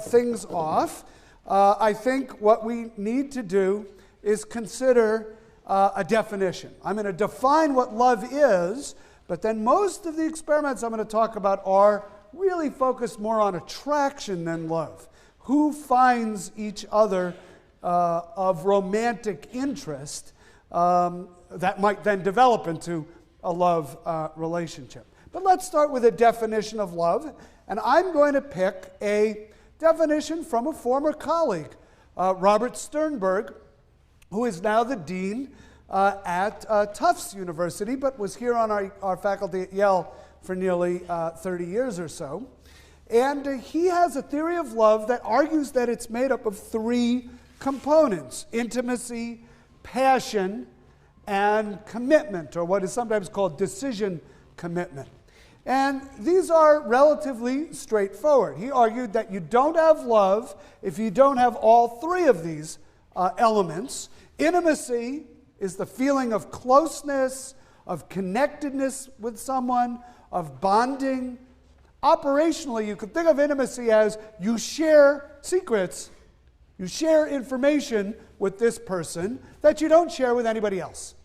things off, I think what we need to do is consider a definition. I'm going to define what love is, but then most of the experiments I'm going to talk about are really focused more on attraction than love. Who finds each other of romantic interest that might then develop into a love relationship. But let's start with a definition of love, and I'm going to pick a definition from a former colleague, Robert Sternberg, who is now the dean at Tufts University, but was here on our faculty at Yale for nearly 30 years or so. And he has a theory of love that argues that it's made up of three components: intimacy, passion, and commitment, or what is sometimes called decision commitment. And these are relatively straightforward. He argued that you don't have love if you don't have all three of these elements. Intimacy is the feeling of closeness, of connectedness with someone, of bonding. Operationally, you could think of intimacy as you share secrets, you share information with this person that you don't share with anybody else.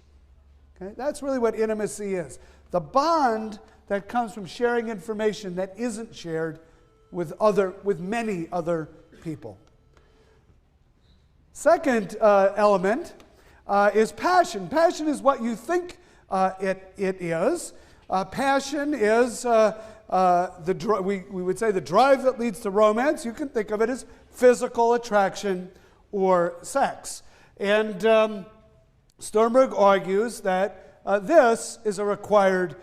Okay? That's really what intimacy is. The bond that comes from sharing information that isn't shared with many other people. Second element is passion. Passion is what you think it is. Passion is we would say the drive that leads to romance. You can think of it as physical attraction or sex. And Sternberg argues that this is a required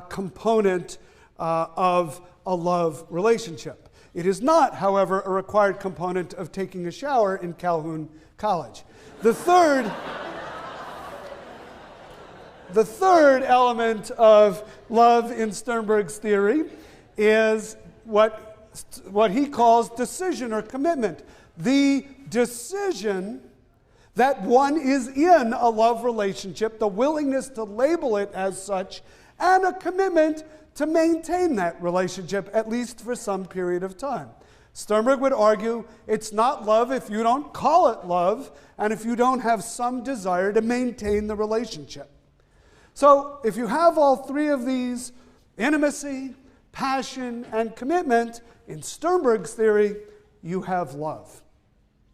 component of a love relationship. It is not, however, a required component of taking a shower in Calhoun College. The third element of love in Sternberg's theory is what he calls decision or commitment. The decision that one is in a love relationship, the willingness to label it as such, and a commitment to maintain that relationship, at least for some period of time. Sternberg would argue it's not love if you don't call it love, and if you don't have some desire to maintain the relationship. So if you have all three of these, intimacy, passion, and commitment, in Sternberg's theory, you have love.